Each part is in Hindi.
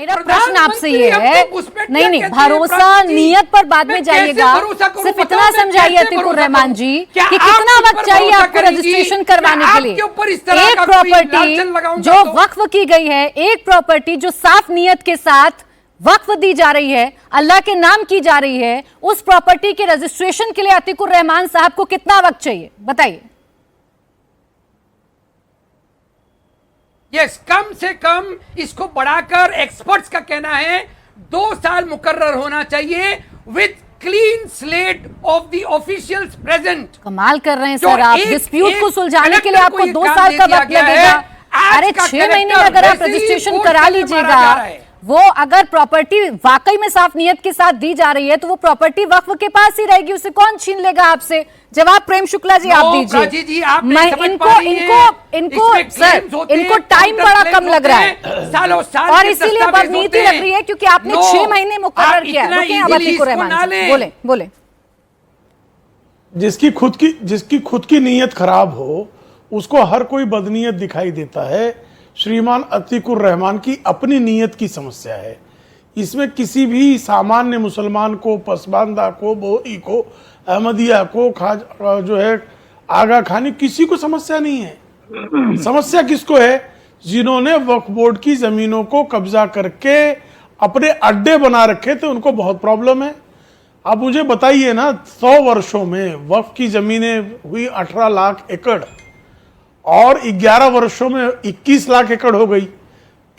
मेरा प्रश्न आपसे ये है, नहीं, भरोसा नीयत पर बाद में जाइएगा, सिर्फ इतना समझाइए अतीकुर रहमान जी कि कितना वक्त चाहिए आपको रजिस्ट्रेशन करवाने के लिए। एक प्रॉपर्टी जो वक्फ की गई है, एक प्रॉपर्टी जो साफ नियत के साथ वक्फ दी जा रही है, अल्लाह के नाम की जा रही है, उस प्रॉपर्टी के रजिस्ट्रेशन के लिए अतीकुर रहमान साहब को कितना वक्त चाहिए, बताइए। यस, कम से कम इसको बढ़ाकर एक्सपर्ट्स का कहना है 2 साल मुकर्रर होना चाहिए with clean slate of the officials present. कमाल कर रहे हैं सर आप, डिस्प्यूट को सुलझाने के लिए आपको 2 साल का वक्त लगेगा। अरे 6 महीने में अगर आप रजिस्ट्रेशन करा लीजिएगा, वो अगर प्रॉपर्टी वाकई में साफ नियत के साथ दी जा रही है तो वो प्रॉपर्टी वक्फ के पास ही रहेगी, उसे कौन छीन लेगा आपसे? जवाब प्रेम शुक्ला जी आप दीजिए। मैं इनको सर, इनको टाइम बड़ा कम लग रहा है और इसीलिए बदनीति लग रही है क्योंकि आपने 6 महीने मुकर्रर किया। बोले जिसकी खुद की नीयत खराब हो उसको हर कोई बदनीयत दिखाई देता है। श्रीमान अतीकुर रहमान की अपनी नीयत की समस्या है, इसमें किसी भी सामान्य मुसलमान को, पसमानदा को, बोहरी को, अहमदिया को, जो है आगा खानी, किसी को समस्या नहीं है। समस्या किसको है? जिन्होंने वक्फ बोर्ड की जमीनों को कब्जा करके अपने अड्डे बना रखे थे, उनको बहुत प्रॉब्लम है। अब मुझे बताइए ना, 100 वर्षों में वक्फ की जमीनें हुई 18 लाख एकड़ और 11 वर्षों में 21 लाख एकड़ हो गई,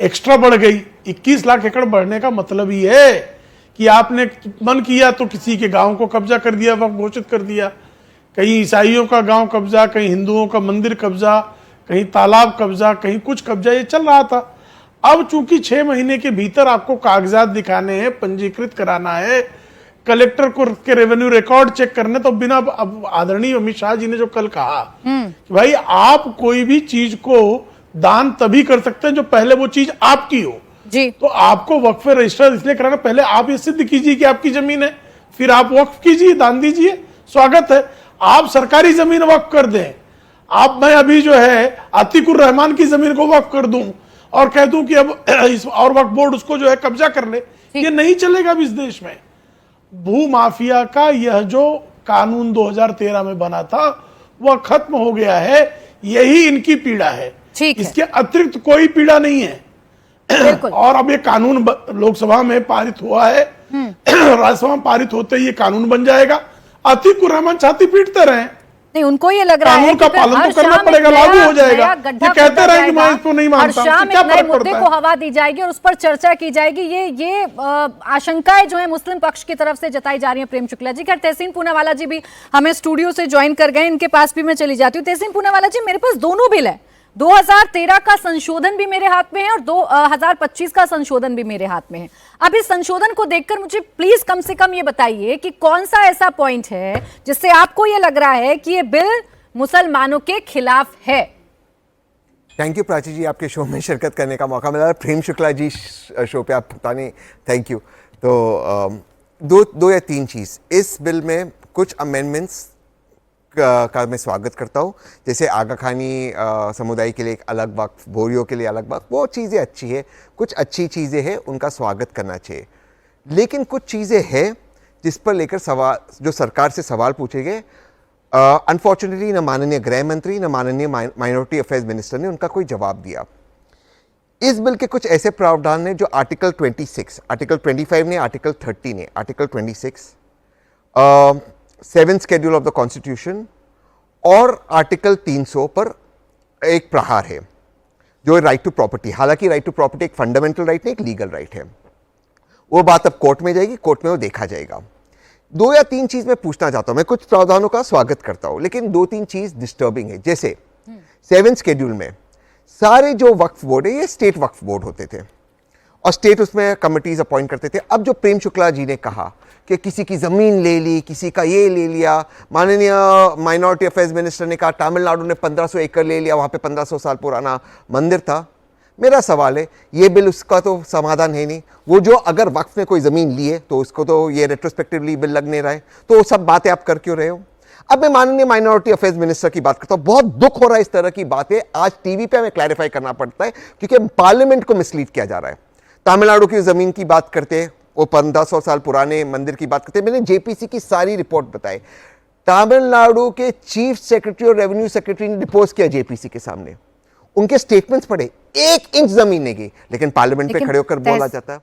एक्स्ट्रा बढ़ गई। 21 लाख एकड़ बढ़ने का मतलब ही है कि आपने मन किया तो किसी के गांव को कब्जा कर दिया, वक्त घोषित कर दिया, कहीं ईसाइयों का गांव कब्जा, कहीं हिंदुओं का मंदिर कब्जा, कहीं तालाब कब्जा, कहीं कुछ कब्जा, ये चल रहा था। अब चूंकि 6 महीने के भीतर आपको कागजात दिखाने हैं, पंजीकृत कराना है, कलेक्टर को के रेवेन्यू रिकॉर्ड चेक करने, तो बिना, अब आदरणीय अमित शाह जी ने जो कल कहा कि भाई आप कोई भी चीज को दान तभी कर सकते हैं जो पहले वो चीज आपकी हो जी। तो आपको वक्फ रजिस्टर इसलिए कराना, पहले आप ये सिद्ध कीजिए कि आपकी जमीन है, फिर आप वक्फ कीजिए, दान दीजिए, स्वागत है। आप सरकारी जमीन वक्फ कर दें, आप, मैं अभी जो है अतीकुर रहमान की जमीन को वक्फ कर दूं और कह दूं कि अब इस और वक्फ बोर्ड उसको जो है कब्जा कर ले, ये नहीं चलेगा इस देश में। भू माफिया का यह जो कानून 2013 में बना था वह खत्म हो गया है, यही इनकी पीड़ा है, इसके अतिरिक्त कोई पीड़ा नहीं है। और अब ये कानून लोकसभा में पारित हुआ है, राज्यसभा में पारित होते ही ये कानून बन जाएगा। अतीकुर रहमान छाती पीटते रहे, नहीं, उनको ये लग रहा है कानून का पालन तो करना पड़ेगा, लागू हो जाएगा। ये कहते रहे कि मैं इसको नहीं मानता, क्या फर्क पड़ता है? को हवा दी जाएगी और उस पर चर्चा की जाएगी। ये आशंकाएं जो है मुस्लिम पक्ष की तरफ से जताई जा रही है। प्रेम शुक्ला जी, खैर तहसीन पूनावाला जी भी हमें स्टूडियो से ज्वाइन कर गए, इनके पास भी मैं चली जाती हूँ। तहसीन पूनावाला जी, मेरे पास दोनों बिल है, 2013 का संशोधन भी मेरे हाथ में है और 2025 का संशोधन भी मेरे हाथ में है। अब इस संशोधन को देखकर मुझे प्लीज कम से कम ये बताइए कि कौन सा ऐसा पॉइंट है जिससे आपको ये लग रहा है कि ये बिल मुसलमानों के खिलाफ है। थैंक यू प्राची जी, आपके शो में शिरकत करने का मौका मिला। प्रेम शुक्ला जी शो पे आप पता नहीं, थैंक यू। तो दो या तीन चीज़ इस बिल में, कुछ अमेंडमेंट्स का मैं स्वागत करता हूँ, जैसे आगा खानी समुदाय के लिए एक अलग वक्फ, बोरियों के लिए अलग वक्फ, वो चीज़ें अच्छी है, कुछ अच्छी चीज़ें हैं, उनका स्वागत करना चाहिए। लेकिन कुछ चीज़ें हैं जिस पर लेकर सवाल, जो सरकार से सवाल पूछे गए, अनफॉर्चुनेटली न माननीय गृह मंत्री न माननीय माइनॉरिटी अफेयर्स मिनिस्टर ने उनका कोई जवाब दिया। इस बिल के कुछ ऐसे प्रावधान हैं जो आर्टिकल 26, आर्टिकल 25 ने, आर्टिकल 30 ने, article 26, 7th schedule of the constitution और आर्टिकल 300 पर एक प्रहार है, जो राइट टू प्रॉपर्टी। हालांकि राइट टू प्रॉपर्टी एक फंडामेंटल राइट नहीं, एक लीगल राइट है। वो बात अब कोर्ट में जाएगी, कोर्ट में वो देखा जाएगा। 2 या 3 चीज मैं पूछना चाहता हूं। मैं कुछ प्रावधानों का स्वागत करता हूं, लेकिन 2-3 चीज डिस्टर्बिंग है। जैसे 7th शेड्यूल में सारे जो वक्फ बोर्ड है, ये स्टेट वक्फ बोर्ड होते थे और स्टेट उसमें कमिटीज अपॉइंट करते थे। अब जो प्रेम शुक्ला जी ने कहा कि किसी की ज़मीन ले ली, किसी का ये ले लिया, माननीय माइनॉरिटी अफेयर्स मिनिस्टर ने कहा तमिलनाडु ने 1500 एकड़ ले लिया, वहाँ पे 1500 साल पुराना मंदिर था। मेरा सवाल है, ये बिल उसका तो समाधान है नहीं। वो जो अगर वक्फ ने कोई ज़मीन ली है तो उसको तो ये रेट्रोस्पेक्टिवली बिल लगने रहा है, तो वो सब बातें आप कर क्यों रहे हो? अब मैं माननीय माइनॉरिटी अफेयर्स मिनिस्टर की बात करता हूँ। बहुत दुख हो रहा है इस तरह की बातें आज टीवी पे हमें क्लैरिफाई करना पड़ता है, क्योंकि पार्लियामेंट को मिसलीड किया जा रहा है। तमिलनाडु की जमीन की बात करते, वो 1500 साल पुराने मंदिर की बात करते, मैंने जेपीसी की सारी रिपोर्ट बताई। तमिलनाडु के चीफ सेक्रेटरी और रेवेन्यू सेक्रेटरी ने डिपोज किया जेपीसी के सामने, उनके स्टेटमेंट्स पढ़े, 1 इंच जमीन नहीं गई, लेकिन पार्लियामेंट पे खड़े होकर बोला जाता है।